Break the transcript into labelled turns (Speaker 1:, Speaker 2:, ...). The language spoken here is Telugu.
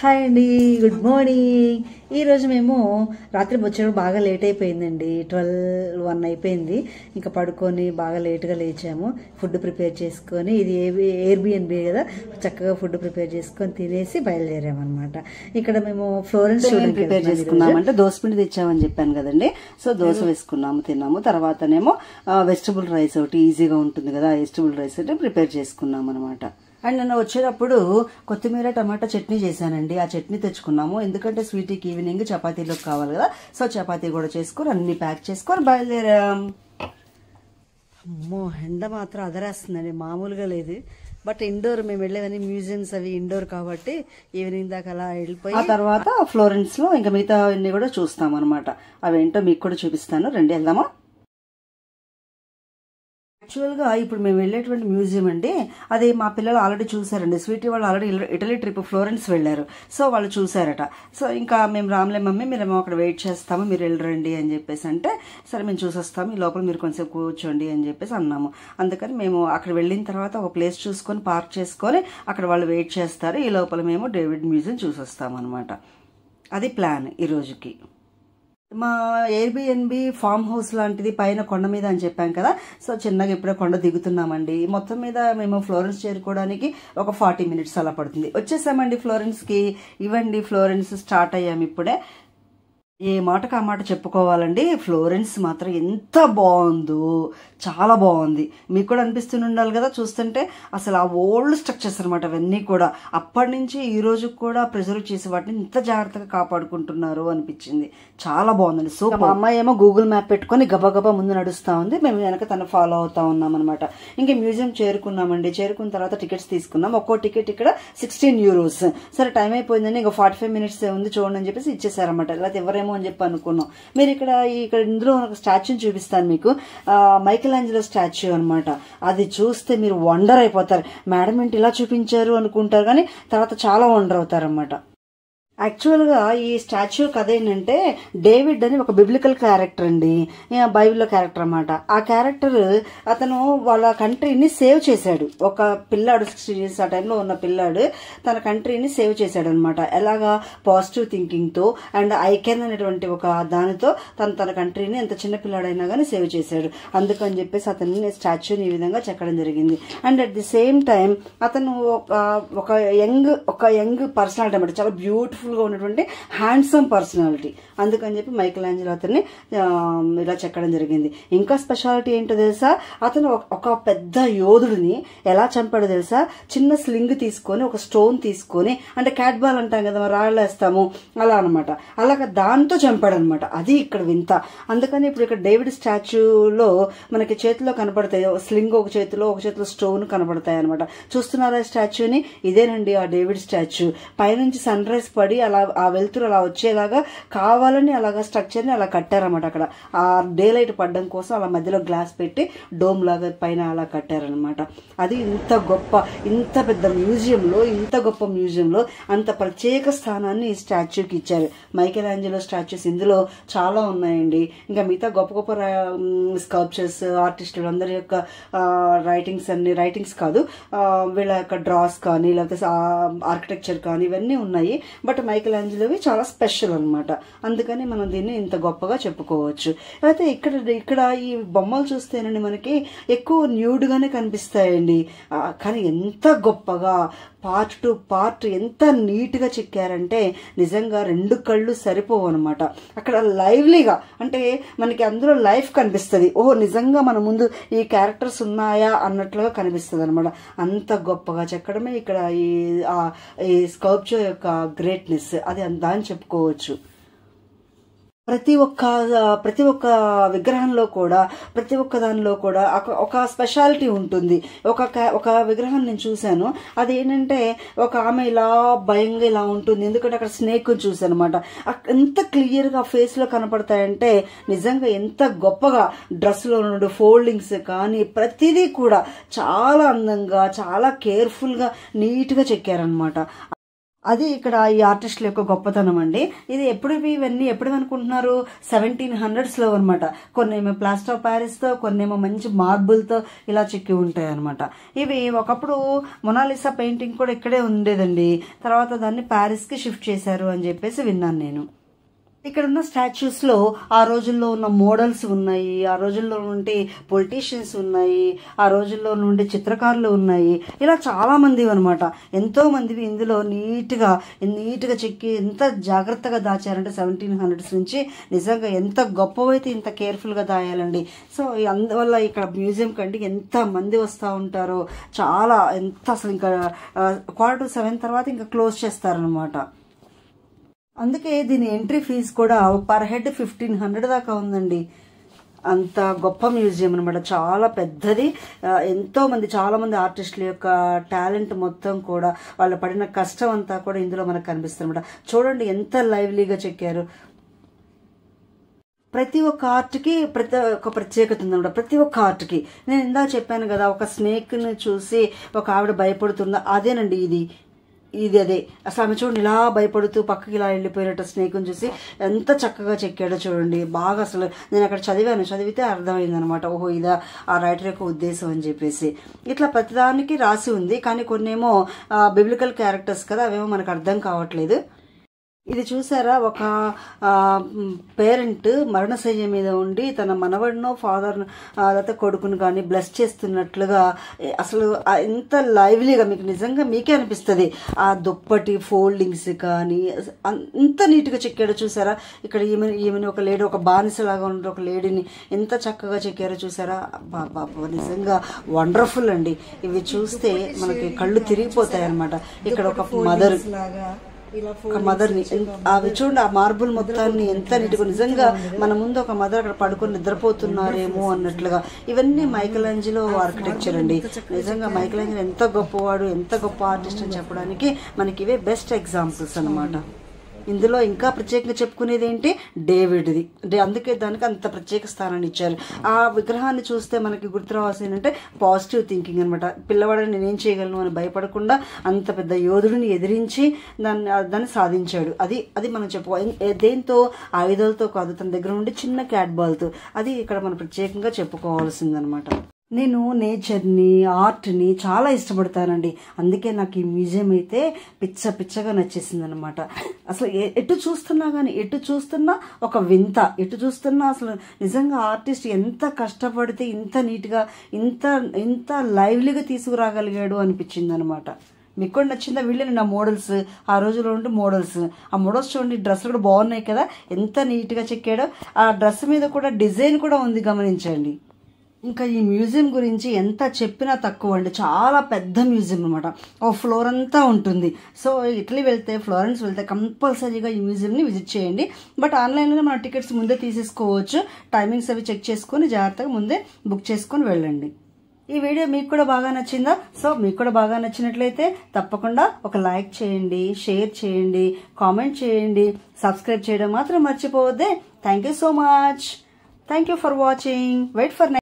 Speaker 1: హాయ్ అండి, గుడ్ మార్నింగ్. ఈరోజు మేము రాత్రి వచ్చేటప్పుడు బాగా లేట్ అయిపోయిందండి. 12-1 అయిపోయింది. ఇంకా పడుకొని బాగా లేట్గా లేచాము. ఫుడ్ ప్రిపేర్ చేసుకొని, ఇది ఎయిర్బిఎన్బి కదా, చక్కగా ఫుడ్ ప్రిపేర్ చేసుకొని తినేసి బయలుదేరామన్నమాట. ఇక్కడ మేము ఫ్లోరెన్స్
Speaker 2: ప్రిపేర్ చేసుకున్నామంటే దోసపిండి తెచ్చామని చెప్పాను కదండి. సో దోశ వేసుకున్నాము, తిన్నాము. తర్వాతనేమో వెజిటబుల్ రైస్ ఒకటి ఈజీగా ఉంటుంది కదా, వెజిటబుల్ రైస్ అంటే ప్రిపేర్ చేసుకున్నాం అనమాట. అండ్ నేను వచ్చేటప్పుడు కొత్తిమీర టమాటా చట్నీ చేశానండి. ఆ చట్నీ తెచ్చుకున్నాము, ఎందుకంటే స్వీటీకి ఈవినింగ్ చపాతీలోకి కావాలి కదా. సో చపాతీ కూడా చేసుకొని అన్ని ప్యాక్ చేసుకొని బయలుదేరాం. అమ్మో, ఎండ మాత్రం అదరేస్తుందండి, మామూలుగా లేదు. బట్ ఇండోర్ మేము వెళ్ళేవన్నీ మ్యూజియంస్ అవి ఇండోర్ కాబట్టి ఈవినింగ్ దాకా అలా వెళ్ళిపోయి ఆ తర్వాత ఫ్లోరెన్స్ లో ఇంకా మిగతా అన్ని కూడా చూస్తాం అనమాట. అవేంటో మీకు కూడా చూపిస్తాను, రండి వెళ్దామా. యాక్చువల్గా ఇప్పుడు మేము వెళ్ళేటువంటి మ్యూజియం అండి, అది మా పిల్లలు ఆల్రెడీ చూసారండి. స్వీటీ వాళ్ళు ఆల్రెడీ ఇటలీ ట్రిప్ ఫ్లోరెన్స్ వెళ్ళారు. సో వాళ్ళు చూసారట. సో ఇంకా మేము రామ్లే మమ్మీ, మేము అక్కడ వెయిట్ చేస్తాము, మీరు వెళ్ళరండి అని చెప్పేసి అంటే, సరే మేము చూసొస్తాము, ఈ లోపల మీరు కొంచెం కూర్చోండి అని చెప్పేసి అన్నాము. అందుకని మేము అక్కడ వెళ్ళిన తర్వాత ఒక ప్లేస్ చూసుకొని పార్క్ చేసుకొని అక్కడ వాళ్ళు వెయిట్ చేస్తారు. ఈ లోపల మేము డేవిడ్ మ్యూజియం చూసొస్తాము అనమాట. అది ప్లాన్ ఈ రోజుకి. మా ఎయిర్బిఎన్బి ఫామ్ హౌస్ లాంటిది పైన కొండ మీద అని చెప్పాం కదా. సో చిన్నగా ఇప్పుడే కొండ దిగుతున్నామండి. మొత్తం మీద మేము ఫ్లోరెన్స్ చేరుకోవడానికి ఒక 40 minutes అలా పడుతుంది. వచ్చేసామండి ఫ్లోరెన్స్ కి. ఇవ్వండి ఫ్లోరెన్స్ స్టార్ట్ అయ్యాము ఇప్పుడే. ఏ మాటకు ఆ మాట చెప్పుకోవాలండి, ఫ్లోరెన్స్ మాత్రం ఎంత బాగుందో, చాలా బాగుంది. మీకు కూడా అనిపిస్తూనే ఉండాలి కదా చూస్తుంటే. అసలు ఆ ఓల్డ్ స్ట్రక్చర్స్ అనమాట అవన్నీ కూడా, అప్పటి నుంచి ఈ రోజు కూడా ప్రిజర్వ్ చేసి వాటిని ఇంత జాగ్రత్తగా కాపాడుకుంటున్నారు అనిపించింది. చాలా బాగుందండి. సో మా అమ్మాయి ఏమో గూగుల్ మ్యాప్ పెట్టుకొని గబగబా ముందు నడుస్తూ ఉంది, మేము వెనక తను ఫాలో అవుతా ఉన్నాం అనమాట. ఇంకా మ్యూజియం చేరుకున్నామండి. చేరుకున్న తర్వాత టికెట్స్ తీసుకున్నాం. ఒక్కో టికెట్ ఇక్కడ 16 euros. సరే టైం అయిపోయిందని ఇంకా 45 minutes ఉంది చూడండి అని చెప్పేసి ఇచ్చేసారనమాట. లేకపోతే ఎవరేమో అని చెప్పి అనుకున్నాం. మీరు ఇక్కడ ఇందులో ఒక స్టాచ్యూని చూపిస్తాను మీకు, మైకేల్ ఏంజెలో స్టాచ్యూ అనమాట. అది చూస్తే మీరు వండర్ అయిపోతారు. మేడం ఏంటి ఇలా చూపించారు అనుకుంటారు, కానీ తర్వాత చాలా వండర్ అవుతారనమాట. యాక్చువల్గా ఈ స్టాచ్యూ కథ ఏంటంటే, డేవిడ్ అని ఒక బిబ్లికల్ క్యారెక్టర్ అండి, బైబిల్లో క్యారెక్టర్ అనమాట. ఆ క్యారెక్టర్ అతను వాళ్ళ కంట్రీని సేవ్ చేశాడు. ఒక పిల్లాడు 60 years ఆ టైంలో ఉన్న పిల్లాడు తన కంట్రీని సేవ్ చేశాడు అనమాట. ఎలాగా, పాజిటివ్ థింకింగ్ తో అండ్ ఐకెన్ అనేటువంటి ఒక దానితో తన కంట్రీని ఎంత చిన్న పిల్లాడైనా కానీ సేవ్ చేశాడు. అందుకని చెప్పేసి అతన్ని స్టాచ్యూని ఈ విధంగా చెక్కడం జరిగింది. And at the same time అతను ఒక యంగ్ పర్సనాలిటీ అనమాట, చాలా బ్యూటిఫుల్ గా ఉన్నటువంటి హ్యాండ్సమ్ పర్సనాలిటీ. అందుకని చెప్పి మైకేల్ ఏంజెలో అతన్ని ఇలా చెక్కడం జరిగింది. ఇంకా స్పెషాలిటీ ఏంటో తెలుసా, అతను ఒక పెద్ద యోధుడిని ఎలా చంపాడో తెలుసా. చిన్న స్లింగ్ తీసుకొని, ఒక స్టోన్ తీసుకొని, అంటే క్యాట్ బాల్ అంటాం కదా రాళ్ళేస్తాము అలా అనమాట, అలాగా దాంతో చంపాడు అనమాట. అది ఇక్కడ వింత. అందుకని ఇప్పుడు ఇక్కడ డేవిడ్ స్టాచ్యూలో మనకి చేతిలో కనపడతాయి, స్లింగ్ ఒక చేతిలో స్టోన్ కనపడతాయి అనమాట. చూస్తున్నారా స్టాచ్యూని? ఇదేనండి ఆ డేవిడ్ స్టాచ్యూ. పైనుంచి సన్ రైజ్ పడి అలా ఆ వెలుతురు అలా వచ్చేలాగా కావాలని అలాగా స్ట్రక్చర్ ని అలా కట్టారనమాట. అక్కడ ఆ డే లైట్ పడడం కోసం అలా మధ్యలో గ్లాస్ పెట్టి డోమ్ లాగా పైన అలా కట్టారనమాట. అది ఇంత పెద్ద మ్యూజియంలో, ఇంత గొప్ప మ్యూజియంలో అంత ప్రత్యేక స్థానాన్ని ఈ స్టాచ్యూకి ఇచ్చారు. మైకేల్ ఏంజెలో స్టాచ్యూస్ ఇందులో చాలా ఉన్నాయండి. ఇంకా మిగతా గొప్ప స్కల్ప్చర్స్, ఆర్టిస్టులు అందరి యొక్క రైటింగ్స్ కాదు, వీళ్ళ యొక్క డ్రాస్ కానీ లేకపోతే ఆర్కిటెక్చర్ కానీ ఇవన్నీ ఉన్నాయి. బట్ మైకేల్ ఏంజెలోవి చాలా స్పెషల్ అనమాట. అందుకని మనం దీన్ని ఇంత గొప్పగా చెప్పుకోవచ్చు. అయితే ఇక్కడ ఈ బొమ్మలు చూస్తేనండి మనకి ఎక్కువ న్యూడ్ గానే కనిపిస్తాయండి, కానీ ఎంత గొప్పగా పార్ట్ టు పార్ట్ ఎంత నీట్ గా చెక్కారంటే నిజంగా 2 కళ్ళు సరిపోవు అనమాట. అక్కడ లైవ్లీగా, అంటే మనకి అందులో లైఫ్ కనిపిస్తుంది. ఓహో నిజంగా మన ముందు ఈ క్యారెక్టర్స్ ఉన్నాయా అన్నట్లుగా కనిపిస్తుంది అనమాట. అంత గొప్పగా చెక్కడమే ఇక్కడ ఈ స్కల్ప్చర్ యొక్క గ్రేట్నెస్, అది దాన్ని చెప్పుకోవచ్చు. ప్రతి ఒక్క విగ్రహంలో కూడా, ప్రతి ఒక్క దానిలో కూడా ఒక స్పెషాలిటీ ఉంటుంది. ఒక విగ్రహం నేను చూశాను, అది ఏంటంటే ఒక ఆమె ఇలా భయంగా ఇలా ఉంటుంది, ఎందుకంటే అక్కడ స్నేక్ చూసాను అనమాట. ఎంత క్లియర్ గా ఫేస్ లో కనపడతాయంటే నిజంగా ఎంత గొప్పగా డ్రెస్ లో ఉన్న ఫోల్డింగ్స్ కానీ ప్రతిదీ కూడా చాలా అందంగా, చాలా కేర్ఫుల్ గా నీట్ గా చెక్కారనమాట. అది ఇక్కడ ఈ ఆర్టిస్టుల యొక్క గొప్పతనం అండి. ఇది ఇవన్నీ ఎప్పుడు అనుకుంటున్నారు 1700s లో అనమాట. కొన్నేమో ప్లాస్టర్ ఆఫ్ ప్యారిస్ తో, కొన్నేమో మంచి మార్బుల్ తో ఇలా చెక్కి ఉంటాయి అనమాట. ఇవి ఒకప్పుడు మొనాలిసా పెయింటింగ్ కూడా ఇక్కడే ఉండేదండి. తర్వాత దాన్ని ప్యారిస్ కి షిఫ్ట్ చేశారు అని చెప్పేసి విన్నాను నేను. ఇక్కడ ఉన్న స్టాచ్యూస్ లో ఆ రోజుల్లో ఉన్న మోడల్స్ ఉన్నాయి, ఆ రోజుల్లో నుండి పొలిటీషియన్స్ ఉన్నాయి, ఆ రోజుల్లో నుండి చిత్రకారులు ఉన్నాయి. ఇలా చాలా మంది అనమాట. ఎంతో మందివి ఇందులో నీట్ గా చెక్కి ఎంత జాగ్రత్తగా దాచారంటే 1700s నుంచి నిజంగా ఎంత గొప్పవైతే ఇంత కేర్ఫుల్ గా దాయాలండి. సో అందువల్ల ఇక్కడ మ్యూజియం కంటే ఎంత మంది వస్తూ ఉంటారో చాలా అసలు ఇంకా 6:45 తర్వాత ఇంకా క్లోజ్ చేస్తారనమాట. అందుకే దీని ఎంట్రీ ఫీజు కూడా పర్ హెడ్ 1500 దాకా ఉందండి. అంత గొప్ప మ్యూజియం అనమాట. చాలా పెద్దది. చాలా మంది ఆర్టిస్టుల యొక్క టాలెంట్ మొత్తం కూడా, వాళ్ళు పడిన కష్టం అంతా కూడా ఇందులో మనకు కనిపిస్తుంది అనమాట. చూడండి ఎంత లైవ్లీగా చెక్కారు. ప్రతి ఒక్క ఆర్ట్కి ఒక ప్రత్యేకత ఉందన్నమాట. ప్రతి ఒక్క ఆర్ట్కి నేను ఇందాక చెప్పాను కదా, ఒక స్నేక్ని చూసి ఒక ఆవిడ భయపడుతుందా, అదేనండి ఇది అదే. అసలు ఆమె చూడండి ఇలా భయపడుతూ పక్కకి ఇలా వెళ్ళిపోయినట్టు స్నేక్ని చూసి ఎంత చక్కగా చెక్కాడో చూడండి. బాగా అసలు నేను అక్కడ చదివితే అర్థమైంది అనమాట. ఓహో ఇదా ఆ రైటర్ యొక్క ఉద్దేశం అని చెప్పేసి. ఇట్లా ప్రతిదానికి రాసి ఉంది. కానీ కొన్నేమో బిబ్లికల్ క్యారెక్టర్స్ కదా, అవేమో మనకు అర్థం కావట్లేదు. ఇది చూసారా, ఒక పేరెంట్ మరణశయ్య మీద ఉండి తన మనవడినో ఫాదర్ను లేకపోతే కొడుకును కానీ బ్లెస్ చేస్తున్నట్లుగా అసలు ఎంత లైవ్లీగా మీకు నిజంగా మీకే అనిపిస్తుంది. ఆ దుప్పటి ఫోల్డింగ్స్ కానీ అంత నీట్గా చెక్కాడో చూసారా. ఇక్కడ ఈమెను ఒక లేడీ, ఒక బానిసలాగా ఉండే ఒక లేడీని ఎంత చక్కగా చెక్కారో చూసారా. బాబా నిజంగా వండర్ఫుల్ అండి. ఇవి చూస్తే మనకి కళ్ళు తిరిగిపోతాయి అనమాట. ఇక్కడ ఒక మదర్ని అవి చూడండి, ఆ మార్బుల్ మొత్తాన్ని ఎంత నీట్గా, నిజంగా మన ముందు ఒక మదర్ అక్కడ పడుకొని నిద్రపోతున్నారేమో అన్నట్లుగా. ఇవన్నీ మైకలాంజెలో ఆర్కిటెక్చర్ అండి. నిజంగా మైకలాంజెలో ఎంత గొప్పవాడు, ఎంత గొప్ప ఆర్టిస్ట్ అని చెప్పడానికి మనకి ఇవే బెస్ట్ ఎగ్జాంపుల్స్ అనమాట. ఇందులో ఇంకా ప్రత్యేకంగా చెప్పుకునేది ఏంటి, డేవిడ్ది. అందుకే దానికి అంత ప్రత్యేక స్థానాన్ని ఇచ్చారు. ఆ విగ్రహాన్ని చూస్తే మనకి గుర్తు రావాల్సింది ఏంటంటే పాజిటివ్ థింకింగ్ అనమాట. పిల్లవాడిని నేనేం చేయగలను అని భయపడకుండా అంత పెద్ద యోధుడిని ఎదిరించి దాన్ని సాధించాడు. అది మనం చెప్పుకోవాలి. దేంతో, ఆయుధాలతో కాదు, తన దగ్గర నుండి చిన్న క్యాట్ బాల్తో. అది ఇక్కడ మనం ప్రత్యేకంగా చెప్పుకోవాల్సిందనమాట. నేను నేచర్ని, ఆర్ట్ని చాలా ఇష్టపడతానండి. అందుకే నాకు ఈ మ్యూజియం అయితే పిచ్చగా నచ్చేసింది అనమాట. అసలు ఎటు చూస్తున్నా ఒక వింత, ఎటు చూస్తున్నా అసలు నిజంగా ఆర్టిస్ట్ ఎంత కష్టపడితే ఇంత నీట్గా ఇంత లైవ్లీగా తీసుకురాగలిగాడు అనిపించింది అనమాట. మీకు కూడా నచ్చిందా? వీళ్ళని నా మోడల్స్, ఆ రోజులో ఉండే మోడల్స్. ఆ మోడల్స్ చూడండి, డ్రెస్సులు కూడా బాగున్నాయి కదా, ఎంత నీట్గా చెక్కాడో. ఆ డ్రెస్ మీద కూడా డిజైన్ కూడా ఉంది, గమనించండి. ఇంకా ఈ మ్యూజియం గురించి ఎంత చెప్పినా తక్కువ అండి. చాలా పెద్ద మ్యూజియం అనమాట. ఓ ఫ్లోర్ అంతా ఉంటుంది. సో ఇటలీ వెళ్తే, ఫ్లోరెన్స్ వెళ్తే కంపల్సరీగా ఈ మ్యూజియంని విజిట్ చేయండి. బట్ ఆన్లైన్లోనే మన టికెట్స్ ముందే తీసేసుకోవచ్చు. టైమింగ్స్ అవి చెక్ చేసుకొని జాగ్రత్తగా ముందే బుక్ చేసుకొని వెళ్ళండి. ఈ వీడియో మీకు కూడా బాగా నచ్చిందా? సో మీకు కూడా బాగా నచ్చినట్లయితే తప్పకుండా ఒక లైక్ చేయండి, షేర్ చేయండి, కామెంట్ చేయండి, సబ్స్క్రైబ్ చేయడం మాత్రం మర్చిపోవద్దే. Thank you so much. Thank you for watching. Wait for